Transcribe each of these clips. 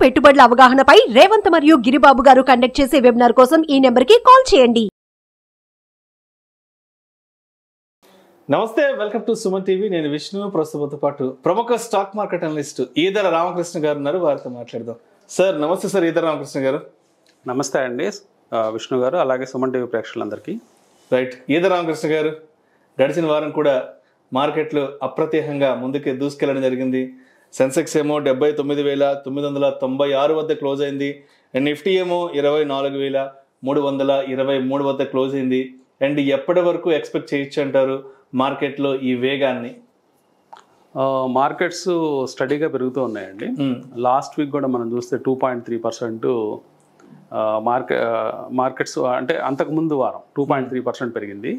పెట్టుబడుల అవగాహనపై రేవంత్ మరియు గిరిబాబు గారు కండక్ట్ చేసే వెబినార్ కోసం ఈ నెంబర్కి కాల్ చేయండి. నమస్తే, వెల్కమ్ టు సుమన్ టీవీ. నేను విష్ణు. ప్రస్తుతంతో పాటు ప్రముఖ stock market analyst Eedara Ramakrishna గారు ఉన్నారు. వారితో మాట్లాడదాం. సార్ నమస్తే. సార్ ఈదర రామకృష్ణ గారు. నమస్తే అండి విష్ణు గారు, అలాగే సుమన్ టీవీ ప్రేక్షకులందరికీ. రైట్. ఈదర రామకృష్ణ గారు, గడిచిన వారం కూడా మార్కెట్లు అప్రత్యేకంగా ముందుకే దూసుకెళ్లడం జరిగింది. సెన్సెక్స్ ఏమో 79,996 వద్ద క్లోజ్ అయింది. నిఫ్టీ ఏమో 24,323 వద్ద క్లోజ్ అయింది. అండ్ ఎప్పటి వరకు ఎక్స్పెక్ట్ చేయొచ్చు అంటారు మార్కెట్లో ఈ వేగాన్ని? మార్కెట్స్ స్టడీగా పెరుగుతూ ఉన్నాయండి. లాస్ట్ వీక్ కూడా మనం చూస్తే 2.3% మార్కెట్స్, అంటే అంతకుముందు వారం 2.3% పెరిగింది.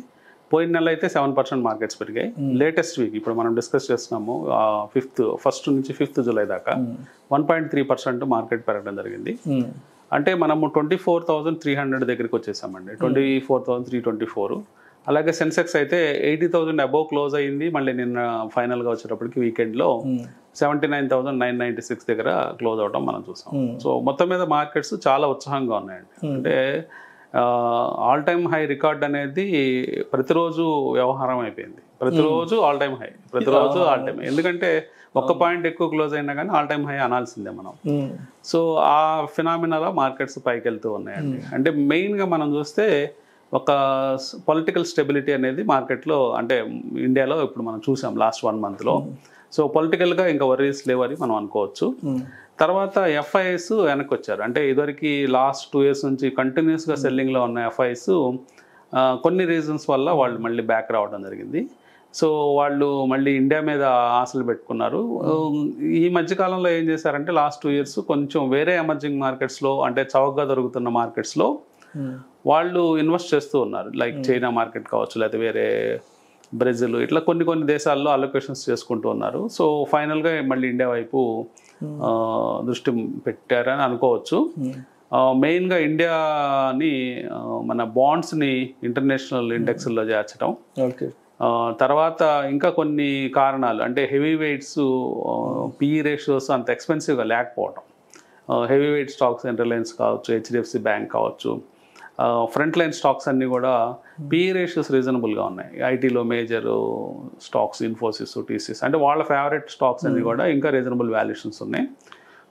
పోయిన నెల అయితే 7% మార్కెట్స్ పెరిగాయి. లేటెస్ట్ వీక్ ఇప్పుడు మనం డిస్కస్ చేస్తున్నాము, 1st నుంచి 5th జూలై దాకా 1.3% మార్కెట్ పెరగడం జరిగింది. అంటే మనము 24,300 దగ్గరికి వచ్చేసామండి. 24,324. అలాగే సెన్సెక్స్ అయితే 80,000 అబోవ్ క్లోజ్ అయ్యింది. మళ్ళీ నిన్న ఫైనల్గా వచ్చేటప్పటికి వీకెండ్లో 79,996 దగ్గర క్లోజ్ అవడం మనం చూసాం. సో మొత్తం మీద మార్కెట్స్ చాలా ఉత్సాహంగా ఉన్నాయండి. అంటే ఆల్ టైమ్ హై రికార్డ్ అనేది ప్రతిరోజు వ్యవహారం అయిపోయింది. ప్రతిరోజు ఆల్ టైమ్ హై, ప్రతిరోజు ఆల్ టైమ్. ఎందుకంటే ఒక్క పాయింట్ ఎక్కువ క్లోజ్ అయినా కానీ ఆల్ టైమ్ హై అనాల్సిందే మనం. సో ఆ ఫినామినాలో మార్కెట్స్ పైకి వెళ్తూ ఉన్నాయండి. అంటే మెయిన్గా మనం చూస్తే ఒక పొలిటికల్ స్టెబిలిటీ అనేది మార్కెట్లో, అంటే ఇండియాలో ఇప్పుడు మనం చూసాం లాస్ట్ 1 monthలో. సో పొలిటికల్గా ఇంకా వర్రీస్ లేవని మనం అనుకోవచ్చు. తర్వాత ఎఫ్ఐఎస్ వెనక్కి వచ్చారు. అంటే ఇదివరకు లాస్ట్ 2 years నుంచి కంటిన్యూస్గా సెల్లింగ్లో ఉన్న ఎఫ్ఐఎస్ కొన్ని రీజన్స్ వల్ల వాళ్ళు మళ్ళీ బ్యాక్ రావడం జరిగింది. సో వాళ్ళు మళ్ళీ ఇండియా మీద ఆశలు పెట్టుకున్నారు. ఈ మధ్యకాలంలో ఏం చేశారంటే లాస్ట్ 2 years కొంచెం వేరే ఎమర్జింగ్ మార్కెట్స్లో, అంటే చౌకగా దొరుకుతున్న మార్కెట్స్లో వాళ్ళు ఇన్వెస్ట్ చేస్తూ ఉన్నారు. లైక్ చైనా మార్కెట్ కావచ్చు, లేకపోతే వేరే బ్రెజిల్, ఇట్లా కొన్ని దేశాల్లో అలొకేషన్స్ చేసుకుంటూ ఉన్నారు. సో ఫైనల్గా మళ్ళీ ఇండియా వైపు దృష్టి పెట్టారని అనుకోవచ్చు. మెయిన్గా ఇండియాని మన బాండ్స్ని ఇంటర్నేషనల్ ఇండెక్స్లో చేర్చడం, తర్వాత ఇంకా కొన్ని కారణాలు, అంటే హెవీ వెయిట్స్ పిఈ రేషియోస్ అంత ఎక్స్పెన్సివ్గా లేకపోవడం. హెవీ వెయిట్ స్టాక్స్ రిలయన్స్ కావచ్చు, హెచ్డిఎఫ్సి బ్యాంక్ కావచ్చు, ఫ్రంట్ లైన్ స్టాక్స్ అన్నీ కూడా పిఈ రేషియోస్ రీజనబుల్గా ఉన్నాయి. ఐటీలో మేజర్ స్టాక్స్ ఇన్ఫోసిస్, టీసీఎస్, అంటే వాళ్ళ ఫేవరెట్ స్టాక్స్ అన్నీ కూడా ఇంకా రీజనబుల్ వాల్యుయేషన్స్ ఉన్నాయి.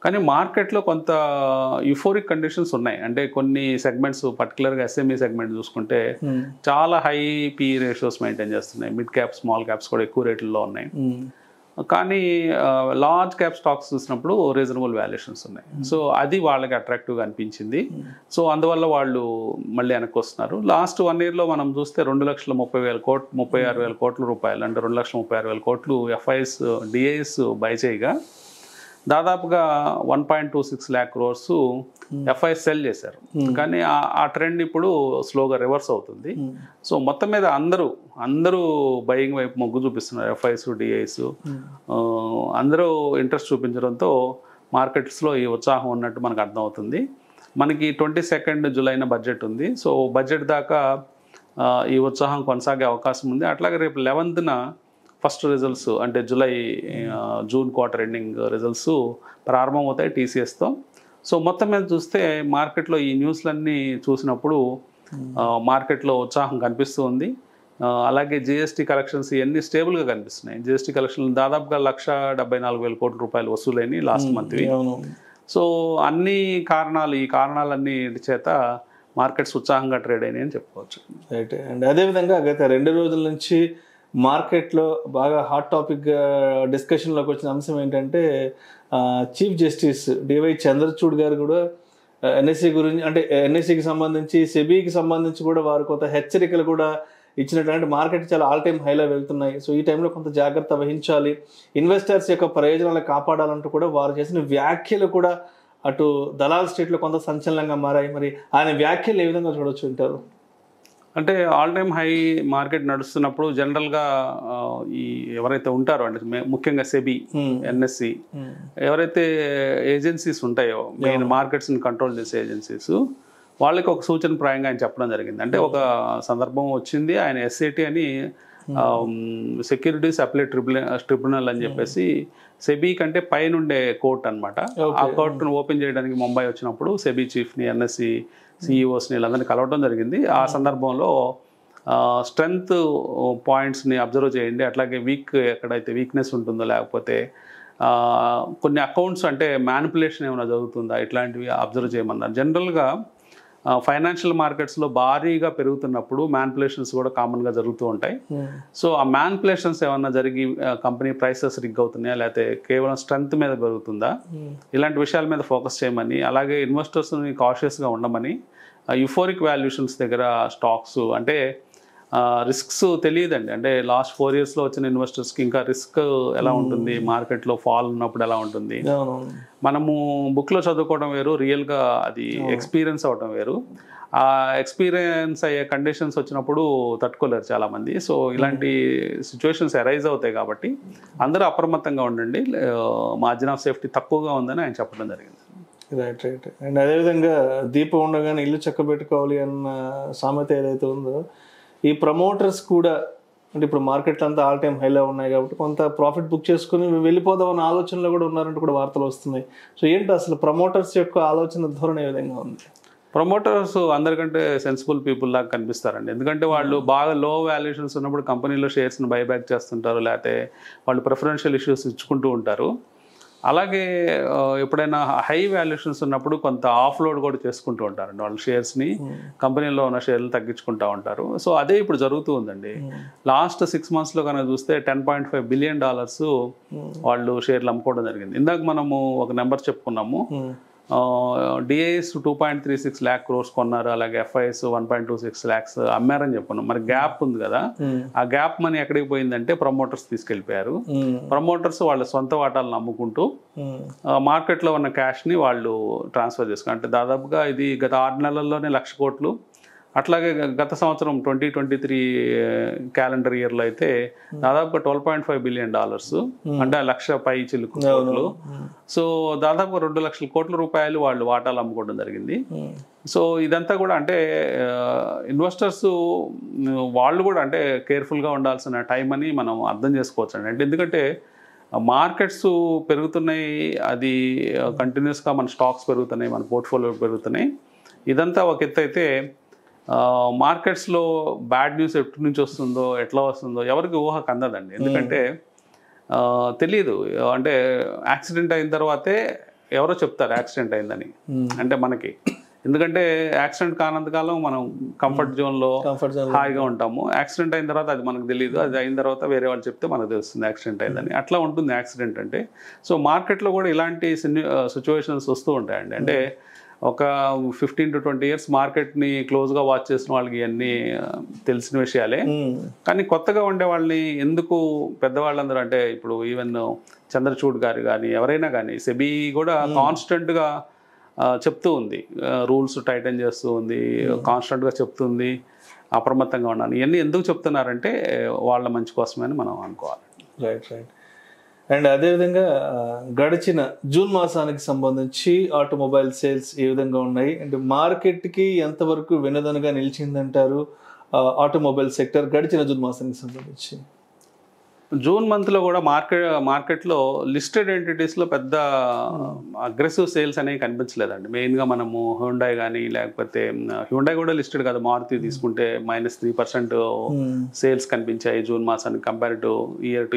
కానీ మార్కెట్లో కొంత యూఫోరిక్ కండిషన్స్ ఉన్నాయి. అంటే కొన్ని సెగ్మెంట్స్, పర్టికులర్గా ఎస్ఎంఈ సెగ్మెంట్ చూసుకుంటే చాలా హై పిఈ రేషియోస్ మెయింటైన్ చేస్తున్నాయి. మిడ్ క్యాప్, స్మాల్ క్యాప్స్ కూడా ఎక్కువ రేట్లలో ఉన్నాయి. కానీ లార్జ్ క్యాప్ స్టాక్స్ చూసినప్పుడు రీజనబుల్ వాల్యుయేషన్స్ ఉన్నాయి. సో అది వాళ్ళకి అట్రాక్టివ్గా అనిపించింది. సో అందువల్ల వాళ్ళు మళ్ళీ వెనక్కి వస్తున్నారు. లాస్ట్ 1 yearలో మనం చూస్తే 2,30,000 కోట్లు, 36,000 కోట్ల రూపాయలు, అంటే 2,36,000 కోట్లు ఎఫ్ఐఎస్, డిఐఎస్ బై చేయగా దాదాపుగా 1.26 lakh crores ఎఫ్ఐఎస్ సెల్ చేశారు. కానీ ఆ ట్రెండ్ ఇప్పుడు స్లోగా రివర్స్ అవుతుంది. సో మొత్తం మీద అందరూ బయింగ్ వైపు మొగ్గు చూపిస్తున్నారు. ఎఫ్ఐఎస్, డిఐఎస్ అందరూ ఇంట్రెస్ట్ చూపించడంతో మార్కెట్స్లో ఈ ఉత్సాహం ఉన్నట్టు మనకు అర్థమవుతుంది. మనకి 22nd జూలైన బడ్జెట్ ఉంది. సో బడ్జెట్ దాకా ఈ ఉత్సాహం కొనసాగే అవకాశం ఉంది. అట్లాగే రేపు 11th ఫస్ట్ రిజల్ట్స్, అంటే జూన్ క్వార్టర్ ఎండింగ్ రిజల్ట్స్ ప్రారంభమవుతాయి టీసీఎస్తో. సో మొత్తం మీద చూస్తే మార్కెట్లో ఈ న్యూస్లన్నీ చూసినప్పుడు మార్కెట్లో ఉత్సాహం కనిపిస్తూ ఉంది. అలాగే జిఎస్టీ కలెక్షన్స్ ఇవన్నీ స్టేబుల్గా కనిపిస్తున్నాయి. జిఎస్టీ కలెక్షన్లు దాదాపుగా 1,74,000 కోట్ల రూపాయలు వసూలైనవి లాస్ట్ మంత్వి. సో ఈ కారణాలన్నీ చేత మార్కెట్స్ ఉత్సాహంగా ట్రేడ్ అయినాయి అని చెప్పుకోవచ్చు. రైట్. అండ్ అదేవిధంగా గత 2 రోజుల నుంచి మార్కెట్లో బాగా హాట్ టాపిక్ డిస్కషన్లోకి వచ్చిన అంశం ఏంటంటే చీఫ్ జస్టిస్ డివై చంద్రచూడ్ గారు కూడా ఎన్ఎస్సి గురించి, అంటే ఎన్ఎస్సికి సంబంధించి, సెబీకి సంబంధించి కూడా వారు కొంత హెచ్చరికలు కూడా ఇచ్చినట్టు. అంటే మార్కెట్ చాలా ఆల్ టైమ్ హైలో వెళ్తున్నాయి. సో ఈ టైంలో కొంత జాగ్రత్త వహించాలి, ఇన్వెస్టర్స్ యొక్క ప్రయోజనాలు కాపాడాలంటూ కూడా వారు చేసిన వ్యాఖ్యలు కూడా అటు దలాల్ స్ట్రీట్లో కొంత సంచలనంగా మారాయి. మరి ఆయన వ్యాఖ్యలు ఏ విధంగా చూడొచ్చు అంటారు? అంటే ఆల్ టైమ్ హై మార్కెట్ నడుస్తున్నప్పుడు జనరల్గా ఈ ఎవరైతే ఉంటారో, అంటే ముఖ్యంగా సెబీ, ఎన్ఎస్సి, ఎవరైతే ఏజెన్సీస్ ఉంటాయో, మెయిన్ మార్కెట్స్ని కంట్రోల్ చేసే ఏజెన్సీస్, వాళ్ళకి ఒక సూచన ప్రాయంగా ఆయన చెప్పడం జరిగింది. అంటే ఒక సందర్భం వచ్చింది, ఆయన ఎస్ఐటి అని సెక్యూరిటీస్ అప్లైట్ ట్రిబ్యునల్ అని చెప్పేసి సెబీ కంటే పైన ఉండే కోర్ట్ అనమాట. ఆ కోర్టును ఓపెన్ చేయడానికి ముంబై వచ్చినప్పుడు సెబీ చీఫ్ని, ఎన్ఎస్సి సిఇఓస్ని వీళ్ళందరినీ కలవడం జరిగింది. ఆ సందర్భంలో స్ట్రెంగ్త్ పాయింట్స్ని అబ్జర్వ్ చేయండి, అట్లాగే ఎక్కడైతే వీక్నెస్ ఉంటుందో, లేకపోతే కొన్ని అకౌంట్స్ అంటే మ్యానిపులేషన్ ఏమైనా జరుగుతుందా, ఇట్లాంటివి అబ్జర్వ్ చేయమన్నారు. జనరల్గా ఫైనాన్షియల్ మార్కెట్స్లో భారీగా పెరుగుతున్నప్పుడు మ్యానిపులేషన్స్ కూడా కామన్గా జరుగుతూ ఉంటాయి. సో ఆ మ్యానిపులేషన్స్ ఏమన్నా జరిగి కంపెనీ ప్రైసెస్ రిగ్ అవుతున్నాయా, లేకపోతే కేవలం స్ట్రెంగ్త్ మీద పెరుగుతుందా, ఇలాంటి విషయాల మీద ఫోకస్ చేయమని, అలాగే ఇన్వెస్టర్స్ని కాషియస్గా ఉండమని, యూఫోరిక్ వాల్యుయేషన్స్ దగ్గర స్టాక్స్ అంటే రిస్క్స్ తెలియదండి. అంటే లాస్ట్ 4 yearsలో వచ్చిన ఇన్వెస్టర్స్కి ఇంకా రిస్క్ ఎలా ఉంటుంది, మార్కెట్లో ఫాల్ ఉన్నప్పుడు ఎలా ఉంటుంది, మనము బుక్లో చదువుకోవడం వేరు, రియల్గా అది ఎక్స్పీరియన్స్ అవ్వడం వేరు. ఆ ఎక్స్పీరియన్స్ అయ్యే కండిషన్స్ వచ్చినప్పుడు తట్టుకోలేరు చాలామంది. సో ఇలాంటి సిచ్యువేషన్స్ అరైజ్ అవుతాయి కాబట్టి అందరూ అప్రమత్తంగా ఉండండి, మార్జిన్ ఆఫ్ సేఫ్టీ తక్కువగా ఉందని ఆయన చెప్పడం జరిగింది. రైట్. అండ్ అదేవిధంగా దీపం ఉండగానే ఇల్లు చక్కబెట్టుకోవాలి అన్న సామెత ఏదైతే ఉందో, ఈ ప్రమోటర్స్ కూడా అంటే ఇప్పుడు మార్కెట్లు అంతా ఆల్ టైమ్ హైలో ఉన్నాయి కాబట్టి కొంత ప్రాఫిట్ బుక్ చేసుకుని వెళ్ళిపోదాం అన్న ఆలోచనలో కూడా ఉన్నారంటూ కూడా వార్తలు వస్తున్నాయి. సో ఏంటి అసలు ప్రమోటర్స్ యొక్క ఆలోచన ధోరణి ఏ విధంగా ఉంది? ప్రమోటర్స్ అందరికంటే సెన్సిబుల్ పీపుల్ లాగా కనిపిస్తారండి. ఎందుకంటే వాళ్ళు బాగా లో వాల్యుయేషన్స్ ఉన్నప్పుడు కంపెనీలో షేర్స్ని బైబ్యాక్ చేస్తుంటారు, లేకపోతే వాళ్ళు ప్రిఫరెన్షియల్ ఇష్యూస్ ఇచ్చుకుంటూ ఉంటారు. అలాగే ఎప్పుడైనా హై వాల్యుయేషన్స్ ఉన్నప్పుడు కొంత ఆఫ్లోడ్ కూడా చేసుకుంటూ ఉంటారండి, వాళ్ళు షేర్స్ని కంపెనీలో ఉన్న షేర్లు తగ్గించుకుంటూ ఉంటారు. సో అదే ఇప్పుడు జరుగుతూ ఉందండి. లాస్ట్ 6 monthsలో కనుక చూస్తే $10.5 billion వాళ్ళు షేర్లు అమ్ముకోవడం జరిగింది. ఇందాక మనము ఒక నెంబర్ చెప్పుకున్నాము, డిఐఎస్ 2.36 lakh crores కొన్నారు, అలాగే ఎఫ్ఐఎస్ 1.26 lakhs అమ్మారని చెప్పుకున్నాం. మరి గ్యాప్ ఉంది కదా, ఆ గ్యాప్ మనీ ఎక్కడికి పోయిందంటే ప్రమోటర్స్ తీసుకెళ్ళిపోయారు. ప్రమోటర్స్ వాళ్ళ సొంత వాటాలను అమ్ముకుంటూ మార్కెట్లో ఉన్న క్యాష్ని వాళ్ళు ట్రాన్స్ఫర్ చేసుకున్నారు. అంటే దాదాపుగా ఇది గత 6 నెలల్లోనే 1,00,000 కోట్లు. అట్లాగే గత సంవత్సరం 2023 క్యాలెండర్ ఇయర్లో అయితే దాదాపుగా $12.5 billion, అంటే 1,00,000 పై చిలుకు కోట్లు. సో దాదాపు 2,00,000 కోట్ల రూపాయలు వాళ్ళు వాటాలు అమ్ముకోవడం జరిగింది. సో ఇదంతా కూడా అంటే ఇన్వెస్టర్స్ వాళ్ళు కూడా అంటే కేర్ఫుల్గా ఉండాల్సిన టైం అని మనం అర్థం చేసుకోవచ్చు అండి. అంటే ఎందుకంటే మార్కెట్స్ పెరుగుతున్నాయి, అది కంటిన్యూస్గా మన స్టాక్స్ పెరుగుతున్నాయి, మన పోర్ట్ఫోలియో పెరుగుతున్నాయి. ఇదంతా ఒక ఎత్తు అయితే మార్కెట్స్లో బ్యాడ్ న్యూస్ ఎప్పటి నుంచి వస్తుందో, ఎట్లా వస్తుందో ఎవరికి ఊహకు అందదండి. ఎందుకంటే తెలియదు, అంటే యాక్సిడెంట్ అయిన తర్వాతే ఎవరో చెప్తారు యాక్సిడెంట్ అయిందని, అంటే మనకి. ఎందుకంటే యాక్సిడెంట్ కానంతకాలం మనం కంఫర్ట్ జోన్లో హాయిగా ఉంటాము. యాక్సిడెంట్ అయిన తర్వాత అది మనకు తెలియదు, అది అయిన తర్వాత వేరే వాళ్ళు చెప్తే మనకు తెలుస్తుంది యాక్సిడెంట్ అయిందని. అట్లా ఉంటుంది యాక్సిడెంట్ అంటే. సో మార్కెట్లో కూడా ఇలాంటి సిచ్యువేషన్స్ వస్తూ ఉంటాయండి. అంటే ఒక 15 to 20 years మార్కెట్ని క్లోజ్గా వాచ్ చేసిన వాళ్ళకి ఇవన్నీ తెలిసిన విషయాలే. కానీ కొత్తగా ఉండే వాళ్ళని ఎందుకు పెద్దవాళ్ళందరూ, అంటే ఇప్పుడు ఈవెన్ చంద్రచూడ్ గారు కానీ ఎవరైనా కానీ సెబీ కూడా కాన్స్టెంట్గా చెప్తూ ఉంది, రూల్స్ టైటన్ చేస్తూ ఉంది, కాన్స్టెంట్గా చెప్తుంది అప్రమత్తంగా ఉన్నాను. ఇవన్నీ ఎందుకు చెప్తున్నారంటే వాళ్ళ మంచి కోసమని మనం అనుకోవాలి. రైట్. అండ్ అదేవిధంగా గడిచిన జూన్ మాసానికి సంబంధించి ఆటోమొబైల్ సేల్స్ ఏ విధంగా ఉన్నాయి, అంటే మార్కెట్కి ఎంతవరకు వెనుదనుగా నిలిచిందంటారు ఆటోమొబైల్ సెక్టర్ గడిచిన జూన్ మాసానికి సంబంధించి? జూన్ మంత్లో కూడా మార్కెట్లో లిస్టెడ్ ఎంటిటీస్లో పెద్ద అగ్రెసివ్ సేల్స్ అనేవి కనిపించలేదండి. మెయిన్గా మనము హ్యుండాయ్ కానీ, లేకపోతే హ్యుండాయ్ కూడా లిస్టెడ్ కాదు, మారుతి తీసుకుంటే -3% సేల్స్ కనిపించాయి జూన్ మాసానికి కంపేర్ టు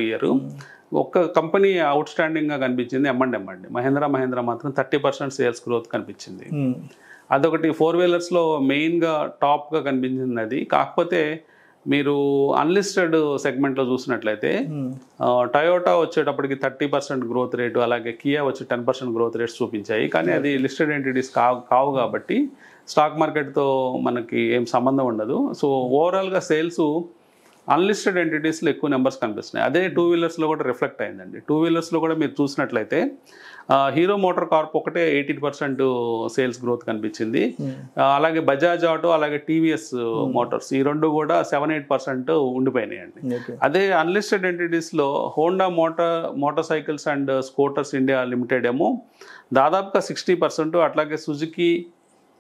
ఇయర్. ఒక్క కంపెనీ అవుట్ స్టాండింగ్గా కనిపించింది M&M అండి. మహేంద్ర మాత్రం 30% సేల్స్ గ్రోత్ కనిపించింది. అదొకటి 4-wheelersలో మెయిన్గా టాప్గా కనిపించింది అది. కాకపోతే మీరు అన్లిస్టెడ్ సెగ్మెంట్లో చూసినట్లయితే టయోటా వచ్చేటప్పటికి 30% గ్రోత్ రేటు, అలాగే కియా వచ్చి 10% గ్రోత్ రేట్స్ చూపించాయి. కానీ అది లిస్టెడ్ ఎంటిటీస్ కావు కాబట్టి స్టాక్ మార్కెట్తో మనకి ఏం సంబంధం ఉండదు. సో ఓవరాల్గా సేల్స్ అన్లిస్టెడ్ ఎంటిటీస్లో ఎక్కువ నెంబర్స్ కనిపిస్తున్నాయి. అదే 2-wheelersలో కూడా రిఫ్లెక్ట్ అయిందండి. 2-wheelersలో కూడా మీరు చూసినట్లయితే హీరో మోటార్ కార్ప్ ఒకటే 18% సేల్స్ గ్రోత్ కనిపించింది. అలాగే బజాజ్ ఆటో, అలాగే టీవీఎస్ మోటార్స్, ఈ రెండు కూడా 7-8% ఉండిపోయినాయండి. అదే అన్లిస్టెడ్ ఎంటిటీస్లో Honda motorcycles and scooters India limited ఏమో దాదాపుగా 60%, అట్లాగే సుజుకి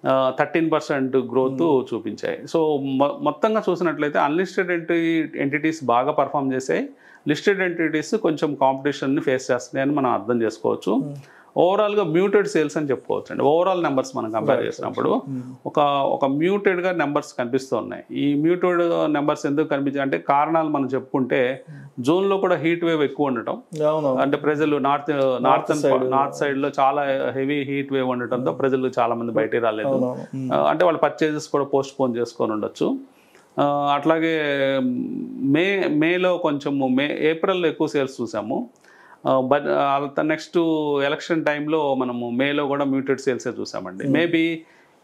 13% గ్రోత్ చూపించాయి. సో మొత్తంగా చూసినట్లయితే అన్లిస్టెడ్ ఎంటిటీస్ బాగా పర్ఫామ్ చేసాయి, లిస్టెడ్ ఎంటిటీస్ కొంచెం కాంపిటీషన్ని ఫేస్ చేస్తున్నాయని మనం అర్థం చేసుకోవచ్చు. ఓవరాల్గా మ్యూటెడ్ సేల్స్ అని చెప్పుకోవచ్చు అండి. ఓవరాల్ నెంబర్స్ మనం కంపేర్ చేసినప్పుడు ఒక మ్యూటెడ్గా నెంబర్స్ కనిపిస్తున్నాయి. ఈ మ్యూటెడ్ నెంబర్స్ ఎందుకు కనిపించాయి అంటే కారణాలు మనం చెప్పుకుంటే జూన్లో కూడా హీట్ వేవ్ ఎక్కువ ఉండటం, అంటే ప్రజలు నార్త్ సైడ్లో చాలా హెవీ హీట్ వేవ్ ఉండటంతో ప్రజలు చాలా మంది బయటికి రాలేదు, అంటే వాళ్ళ పర్చేజెస్ కూడా పోస్ట్ పోన్ చేసుకొని ఉండొచ్చు. అట్లాగే మేలో కొంచెము ఏప్రిల్లో ఎక్కువ సేల్స్ చూసాము. బట్ నెక్స్ట్ ఎలక్షన్ టైంలో మనము మేలో కూడా మ్యూటెడ్ సేల్సే చూసామండి. మేబీ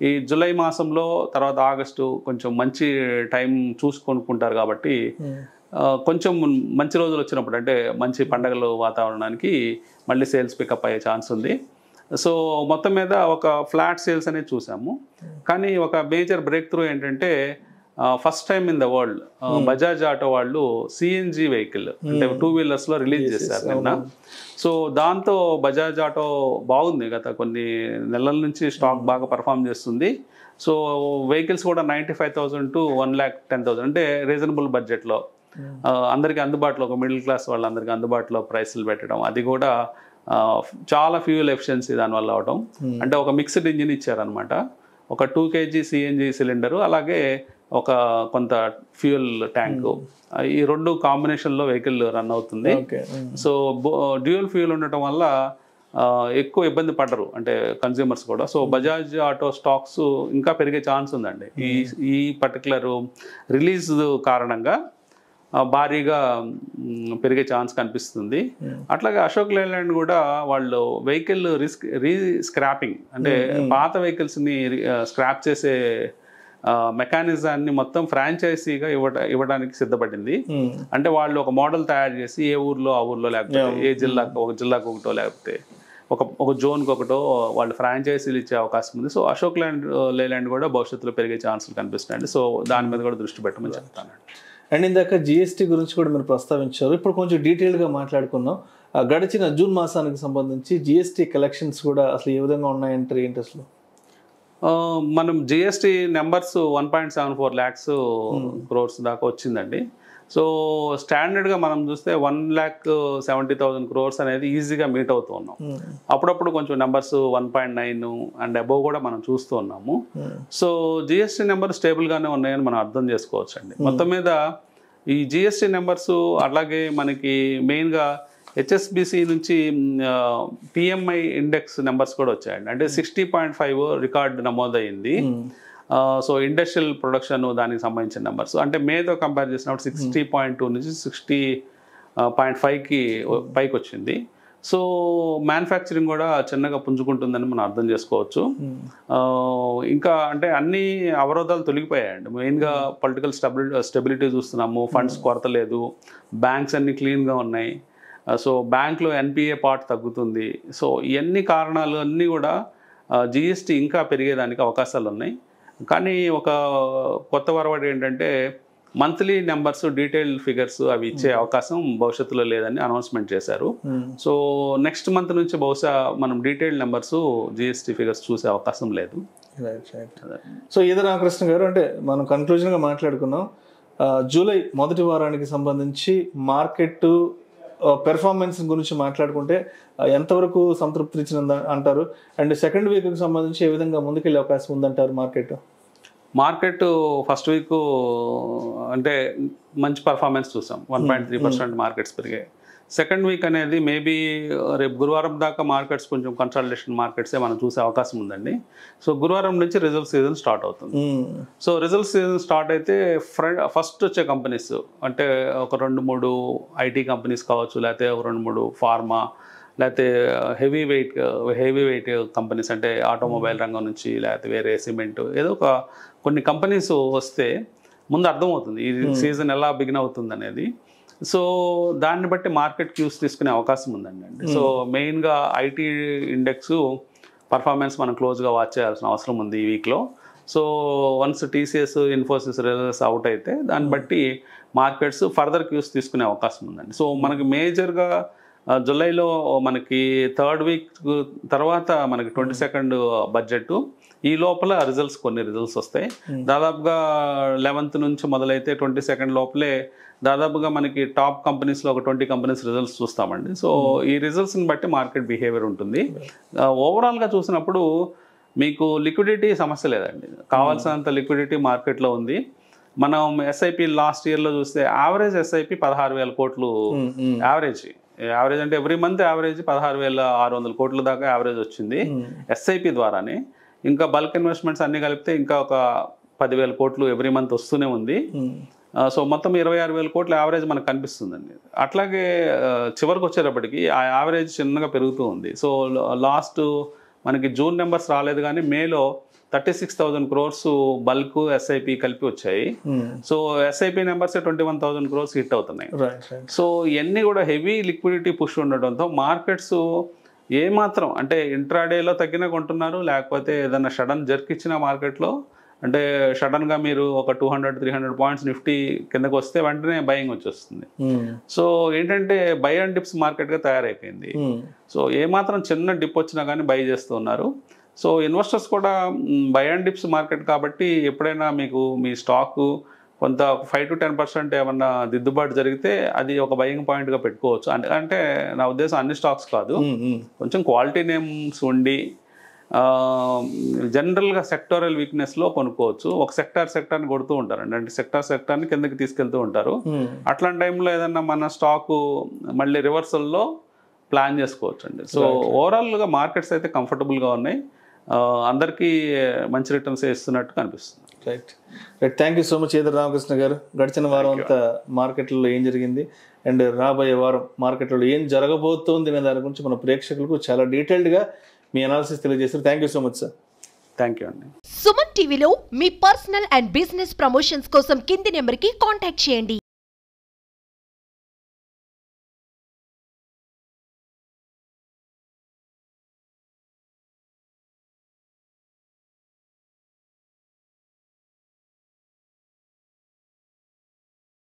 ఈ జూలై మాసంలో తర్వాత ఆగస్టు కొంచెం మంచి టైం చూసి కొనుక్కుంటారు కాబట్టి కొంచెం మంచి రోజులు వచ్చినప్పుడు, అంటే మంచి పండగల వాతావరణానికి మళ్ళీ సేల్స్ పికప్ అయ్యే ఛాన్స్ ఉంది. సో మొత్తం మీద ఒక ఫ్లాట్ సేల్స్ అనేది చూసాము. కానీ ఒక మేజర్ బ్రేక్ త్రూ ఏంటంటే first time in the world Bajaj auto వాళ్ళు సిఎన్జి వెహికల్ అంటే 2 వీలర్స్లో రిలీజ్ చేశారు నిన్న. సో దాంతో బజాజ్ ఆటో బాగుంది, గత కొన్ని నెలల నుంచి స్టాక్ బాగా పర్ఫామ్ చేస్తుంది. సో వెహికల్స్ కూడా 95,000 to 1,10,000 అంటే రీజనబుల్ బడ్జెట్లో అందరికీ అందుబాటులో, ఒక మిడిల్ క్లాస్ వాళ్ళందరికీ అందుబాటులో ప్రైస్లు పెట్టడం, అది కూడా చాలా ఫ్యూయల్ ఎఫిషియన్సీ దానివల్ల అవడం. అంటే ఒక మిక్స్డ్ ఇంజిన్ ఇచ్చారనమాట, ఒక 2 kg సిఎన్జి సిలిండరు, అలాగే ఒక కొంత ఫ్యూయల్ ట్యాంకు, ఈ రెండు కాంబినేషన్లో వెహికల్ రన్ అవుతుంది. సో డ్యూయల్ ఫ్యూయల్ ఉండటం వల్ల ఎక్కువ ఇబ్బంది పడరు అంటే కన్జ్యూమర్స్ కూడా. సో బజాజ్ ఆటో స్టాక్స్ ఇంకా పెరిగే ఛాన్స్ ఉందండి ఈ పర్టికులర్ రిలీజ్ కారణంగా, భారీగా పెరిగే ఛాన్స్ కనిపిస్తుంది. అట్లాగే అశోక్ లేలాండ్ కూడా వాళ్ళు వెహికల్ రీస్క్రాపింగ్ అంటే పాత వెహికల్స్ని స్క్రాప్ చేసే మెకానిజాన్ని మొత్తం ఫ్రాంచైజీగా ఇవ్వడానికి సిద్ధపడింది. అంటే వాళ్ళు ఒక మోడల్ తయారు చేసి ఏ ఊర్లో ఆ ఊర్లో, లేకపోతే ఏ జిల్లాకు ఒక జిల్లాకు ఒకటో, లేకపోతే ఒక జోన్కి ఒకటో వాళ్ళు ఫ్రాంచైజీలు ఇచ్చే అవకాశం ఉంది. సో అశోక్ లేలాండ్ కూడా భవిష్యత్తులో పెరిగే ఛాన్సులు కనిపిస్తున్నాయండి. సో దాని మీద కూడా దృష్టి పెట్టమని చెప్తానండి. అండ్ ఇందాక జిఎస్టీ గురించి కూడా మీరు ప్రస్తావించారు. ఇప్పుడు కొంచెం డీటెయిల్గా మాట్లాడుకున్నాం. గడిచిన జూన్ మాసానికి సంబంధించి జిఎస్టీ కలెక్షన్స్ కూడా అసలు ఏ విధంగా ఉన్నాయంటారు, ఏంటి అసలు? మనం జిఎస్టీ నెంబర్స్ 1.74 lakhs crores దాకా వచ్చిందండి. సో స్టాండర్డ్గా మనం చూస్తే 1,70,000 crores అనేది ఈజీగా మీట్ అవుతూ ఉన్నాం. అప్పుడప్పుడు కొంచెం నెంబర్స్ 1.9 అండ్ అబోవ్ కూడా మనం చూస్తూ ఉన్నాము. సో జిఎస్టీ నెంబర్ స్టేబుల్గానే ఉన్నాయని మనం అర్థం చేసుకోవచ్చు అండి. మొత్తం మీద ఈ జిఎస్టీ నెంబర్స్, అలాగే మనకి మెయిన్గా హెచ్ఎస్బిసి నుంచి పిఎంఐ ఇండెక్స్ నెంబర్స్ కూడా వచ్చాయండి. అంటే 60.5 రికార్డు నమోదయ్యింది. సో ఇండస్ట్రియల్ ప్రొడక్షన్ దానికి సంబంధించిన నెంబర్స్, అంటే మేతో కంపేర్ చేసినప్పుడు 60.2 నుంచి 60.5కి పైకి వచ్చింది. సో మ్యానుఫ్యాక్చరింగ్ కూడా చిన్నగా పుంజుకుంటుందని మనం అర్థం చేసుకోవచ్చు. ఇంకా అంటే అన్ని అవరోధాలు తొలగిపోయాయండి. మెయిన్గా పొలిటికల్ స్టెబిలిటీ చూస్తున్నాము, ఫండ్స్ కొరత లేదు, బ్యాంక్స్ అన్ని క్లీన్గా ఉన్నాయి. సో బ్యాంక్లో ఎన్పిఏ పార్ట్ తగ్గుతుంది. సో ఇవన్నీ కారణాలు అన్నీ కూడా జిఎస్టీ ఇంకా పెరిగేదానికి అవకాశాలు ఉన్నాయి. కానీ ఒక కొత్త వరవడి ఏంటంటే మంత్లీ నెంబర్స్, డీటెయిల్డ్ ఫిగర్స్ అవి ఇచ్చే అవకాశం భవిష్యత్తులో లేదని అనౌన్స్మెంట్ చేశారు. సో నెక్స్ట్ మంత్ నుంచి బహుశా మనం డీటెయిల్డ్ నెంబర్స్, జిఎస్టీ ఫిగర్స్ చూసే అవకాశం లేదు. సో ఈద రామకృష్ణ గారు, అంటే మనం కన్క్లూజన్గా మాట్లాడుకున్నాం, జూలై మొదటి వారానికి సంబంధించి మార్కెట్ పెర్ఫార్మెన్స్ గురించి మాట్లాడుకుంటే ఎంతవరకు సంతృప్తి ఇచ్చిన అంటారు? అండ్ సెకండ్ వీక్కి సంబంధించి ఏ విధంగా ముందుకెళ్ళే అవకాశం ఉందంటారు మార్కెట్? ఫస్ట్ వీక్ అంటే మంచి పర్ఫార్మెన్స్ చూసాం, 1.3% మార్కెట్స్ పెరిగాయి. సెకండ్ వీక్ అనేది మేబీ రేపు గురువారం దాకా మార్కెట్స్ కొంచెం కన్సల్టేషన్ మార్కెట్సే మనం చూసే అవకాశం ఉందండి. సో గురువారం నుంచి రిజల్ట్ సీజన్ స్టార్ట్ అవుతుంది. సో రిజల్ట్ సీజన్ స్టార్ట్ అయితే ఫస్ట్ వచ్చే కంపెనీస్ అంటే ఒక 2-3 ఐటీ కంపెనీస్ కావచ్చు, లేకపోతే ఒక 2-3 ఫార్మా, లేకపోతే హెవీ వెయిట్ కంపెనీస్ అంటే ఆటోమొబైల్ రంగం నుంచి, లేకపోతే వేరే సిమెంట్, ఏదో కొన్ని కంపెనీస్ వస్తే ముందు అర్థమవుతుంది ఈ సీజన్ ఎలా బిగిన్ అవుతుంది అనేది. సో దాన్ని బట్టి మార్కెట్ క్యూస్ తీసుకునే అవకాశం ఉందండి. సో మెయిన్గా ఐటీ ఇండెక్స్ పర్ఫార్మెన్స్ మనం క్లోజ్గా వాచ్ చేయాల్సిన అవసరం ఉంది ఈ వీక్లో. So once TCS, Infosys results out అయితే దాన్ని బట్టి మార్కెట్స్ ఫర్దర్ క్యూస్ తీసుకునే అవకాశం ఉందండి. సో మనకి మేజర్గా జూలైలో మనకి 3rd వీక్ తర్వాత మనకి 22nd బడ్జెట్. ఈ లోపల కొన్ని రిజల్ట్స్ వస్తాయి. దాదాపుగా 11th నుంచి మొదలైతే 22nd లోపలే దాదాపుగా మనకి టాప్ కంపెనీస్లో ఒక 20 కంపెనీస్ రిజల్ట్స్ చూస్తామండి. సో ఈ రిజల్ట్స్ని బట్టి మార్కెట్ బిహేవియర్ ఉంటుంది. ఓవరాల్గా చూసినప్పుడు మీకు లిక్విడిటీ సమస్య లేదండి. కావాల్సినంత లిక్విడిటీ మార్కెట్లో ఉంది. మనం ఎస్ఐపి లాస్ట్ ఇయర్లో చూస్తే యావరేజ్ ఎస్ఐపి 16,000 కోట్లు యావరేజ్ అంటే ఎవ్రీ మంత్ యావరేజ్ 16,600 కోట్ల దాకా యావరేజ్ వచ్చింది ఎస్ఐపి ద్వారానే. ఇంకా బల్క్ ఇన్వెస్ట్మెంట్స్ అన్ని కలిపితే ఇంకా ఒక 10,000 కోట్లు ఎవ్రీ మంత్ వస్తూనే ఉంది. సో మొత్తం 26,000 కోట్ల యావరేజ్ మనకు కనిపిస్తుందండి. అట్లాగే చివరికి వచ్చేటప్పటికి ఆ యావరేజ్ చిన్నగా పెరుగుతూ ఉంది. సో లాస్ట్ మనకి జూన్ నెంబర్స్ రాలేదు కానీ మేలో 36,000 crores బల్క్ ఎస్ఐపి కలిపి వచ్చాయి. So SIP numbers 21,000 crores hit అవుతున్నాయి. సో ఇవన్నీ కూడా హెవీ లిక్విడిటీ పుష్ ఉండడంతో మార్కెట్స్ ఏమాత్రం అంటే ఇంట్రాడేలో తగ్గినా కొంటున్నారు, లేకపోతే ఏదైనా సడన్ జర్క్ ఇచ్చిన మార్కెట్లో అంటే సడన్గా మీరు ఒక 200-300 పాయింట్స్ నిఫ్టీ కిందకు వస్తే వెంటనే బయింగ్ వచ్చేస్తుంది. సో ఏంటంటే బై అండ్ డిప్స్ మార్కెట్గా తయారైపోయింది. సో ఏమాత్రం చిన్న డిప్ వచ్చినా కానీ బై చేస్తూ ఉన్నారు. సో ఇన్వెస్టర్స్ కూడా బై అండ్ డిప్స్ మార్కెట్ కాబట్టి ఎప్పుడైనా మీకు మీ స్టాకు కొంత 5 to 10% ఏమన్నా దిద్దుబాటు జరిగితే అది ఒక బయింగ్ పాయింట్గా పెట్టుకోవచ్చు. అంటే నా ఉద్దేశం అన్ని స్టాక్స్ కాదు, కొంచెం క్వాలిటీ నేమ్స్ ఉండి జనరల్గా సెక్టోరల్ వీక్నెస్లో కొనుక్కోవచ్చు. ఒక సెక్టార్ని కొడుతూ ఉంటారండి, అంటే సెక్టార్ని కిందకి తీసుకెళ్తూ ఉంటారు. అట్లాంటి టైంలో ఏదన్నా మన స్టాకు మళ్ళీ రివర్సల్లో ప్లాన్ చేసుకోవచ్చు అండి. సో ఓవరాల్గా మార్కెట్స్ అయితే కంఫర్టబుల్గా ఉన్నాయి, అందరికీ మంచి రిటర్న్స్ ఇస్తున్నట్టు కనిపిస్తుంది. Right. Thank you so much either Ramakrishna గారు. గడిచిన వారం అంతా మార్కెట్లలో ఏం జరిగింది అండ్ రాబోయే వారం మార్కెట్లలో ఏం జరగబోతోంది అనే దాని గురించి మన ప్రేక్షకులకు చాలా డీటెయిల్డ్గా మీ అనాలిసిస్ తెలియజేస్తారు. Thank you so much sir. Thank you అండి. సుమన్ టీవీలో మీ పర్సనల్ అండ్ బిజినెస్ ప్రమోషన్స్ కోసం కింది నెంబర్కి కాంటాక్ట్ చేయండి.